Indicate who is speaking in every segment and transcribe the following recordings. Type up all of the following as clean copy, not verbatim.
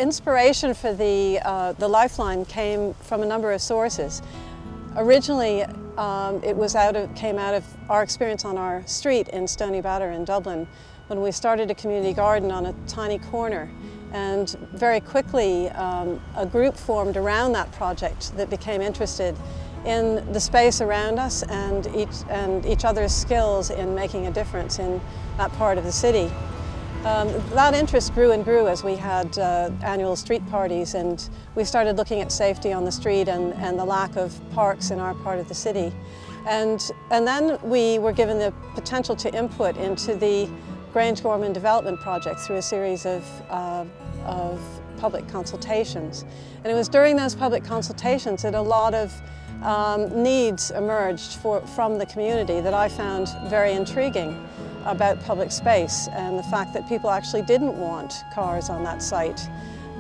Speaker 1: inspiration for the Lifeline came from a number of sources. Originally, it came out of our experience on our street in Stony Batter in Dublin, when we started a community garden on a tiny corner. And very quickly, a group formed around that project that became interested in the space around us and each other's skills in making a difference in that part of the city. That interest grew and grew as we had annual street parties, and we started looking at safety on the street and the lack of parks in our part of the city. And then we were given the potential to input into the Grange Gorman Development Project through a series of public consultations. And it was during those public consultations that a lot of needs emerged from the community that I found very intriguing about public space, and the fact that people actually didn't want cars on that site,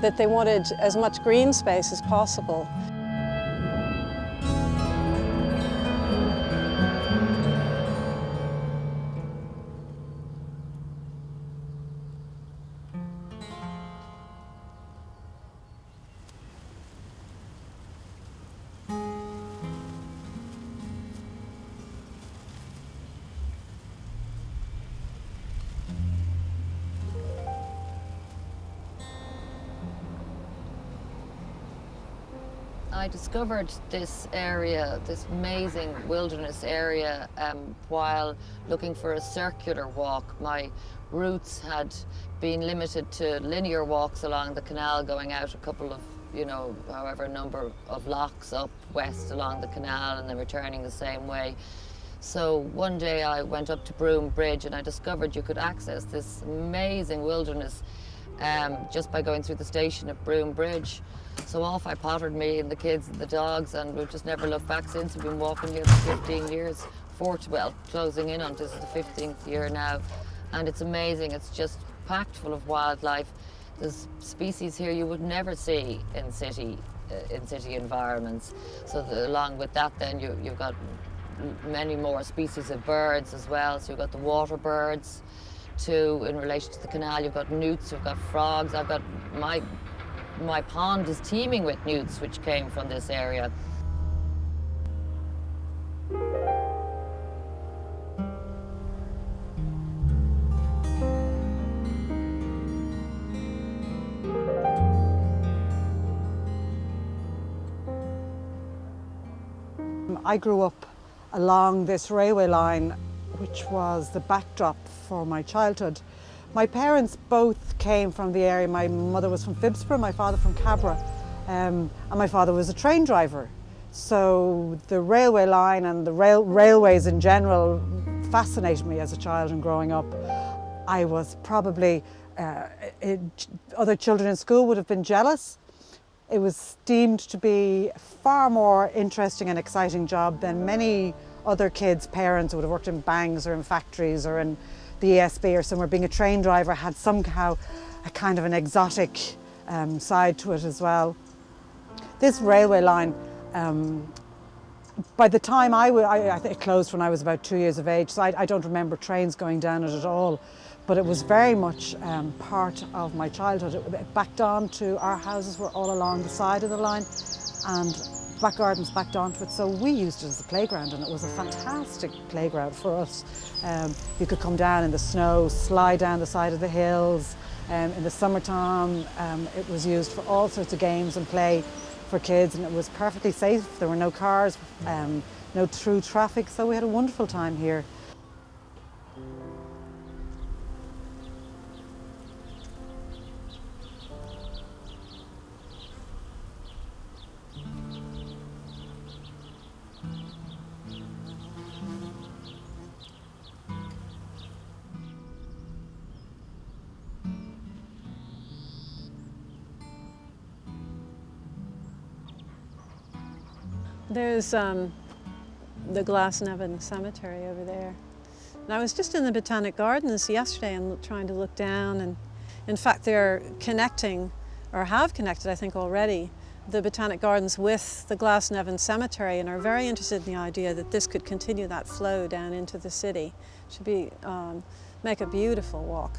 Speaker 1: that they wanted as much green space as possible.
Speaker 2: I discovered this area, this amazing wilderness area, while looking for a circular walk. My routes had been limited to linear walks along the canal, going out a couple of, however number of locks up west along the canal and then returning the same way. So one day I went up to Broome Bridge and I discovered you could access this amazing wilderness just by going through the station at Broome Bridge. So off I pottered, me and the kids and the dogs, and we've just never looked back since. We've been walking here for 15 years, closing in on this is the 15th year now. And it's amazing, it's just packed full of wildlife. There's species here you would never see in city environments. So along with that then you've got many more species of birds as well. So you've got the water birds too, in relation to the canal. You've got newts, you've got frogs. I've got my pond is teeming with newts, which came from this area.
Speaker 3: I grew up along this railway line, which was the backdrop for my childhood. My parents both came from the area. My mother was from Phibsborough, my father from Cabra, and my father was a train driver. So the railway line and the railways in general fascinated me as a child and growing up. I was probably, other children in school would have been jealous. It was deemed to be a far more interesting and exciting job than many other kids' parents who would have worked in banks or in factories or in the ESB or somewhere. Being a train driver had somehow a kind of an exotic side to it as well. This railway line, by the time I think it closed when I was about 2 years of age, so I don't remember trains going down it at all, but it was very much part of my childhood. It backed on to, our houses were all along the side of the line, and back gardens backed onto it, so we used it as a playground, and it was a fantastic playground for us. You could come down in the snow, slide down the side of the hills. In the summertime, it was used for all sorts of games and play for kids, and it was perfectly safe. There were no cars, no through traffic, so we had a wonderful time here.
Speaker 1: There's the Glasnevin Cemetery over there. And I was just in the Botanic Gardens yesterday and trying to look down, and in fact they're connecting, or have connected I think already, the Botanic Gardens with the Glasnevin Cemetery, and are very interested in the idea that this could continue that flow down into the city. It should be, make a beautiful walk.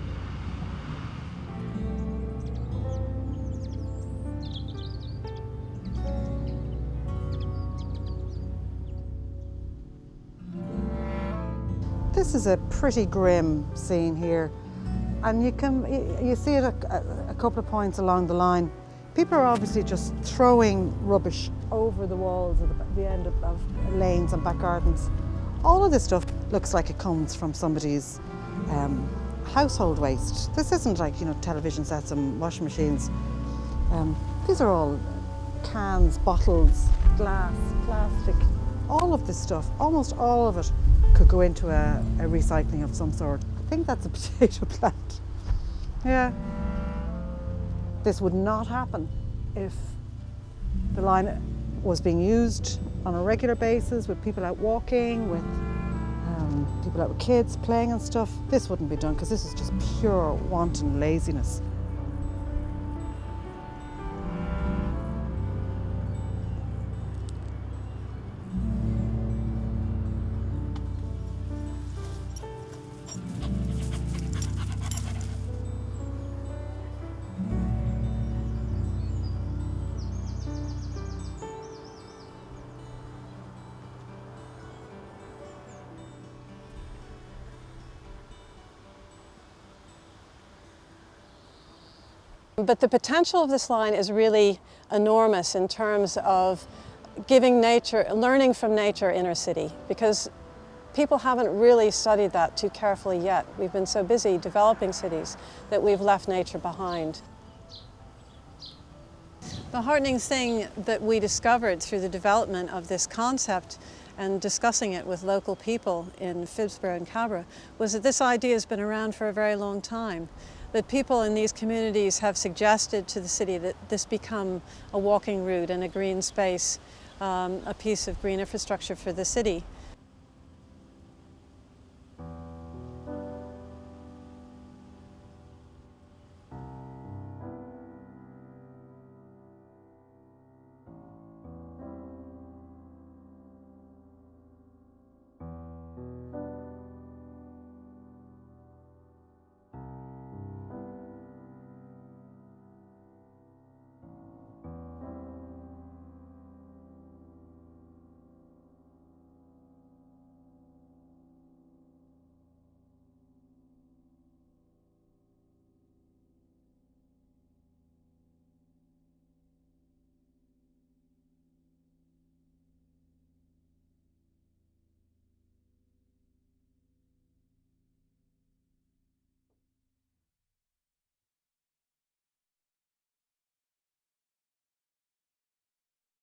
Speaker 3: This is a pretty grim scene here, and you see it a couple of points along the line. People are obviously just throwing rubbish over the walls at the end of lanes and back gardens. All of this stuff looks like it comes from somebody's household waste. This isn't like, television sets and washing machines. These are all cans, bottles, glass, plastic. All of this stuff, almost all of it, could go into a recycling of some sort. I think that's a potato plant. Yeah. This would not happen if the line was being used on a regular basis with people out walking, with people out with kids playing and stuff. This wouldn't be done because this is just pure wanton laziness.
Speaker 1: But the potential of this line is really enormous in terms of giving nature, learning from nature inner city, because people haven't really studied that too carefully yet. We've been so busy developing cities that we've left nature behind. The heartening thing that we discovered through the development of this concept and discussing it with local people in Phibsborough and Cabra was that this idea has been around for a very long time. That people in these communities have suggested to the city that this become a walking route and a green space, a piece of green infrastructure for the city.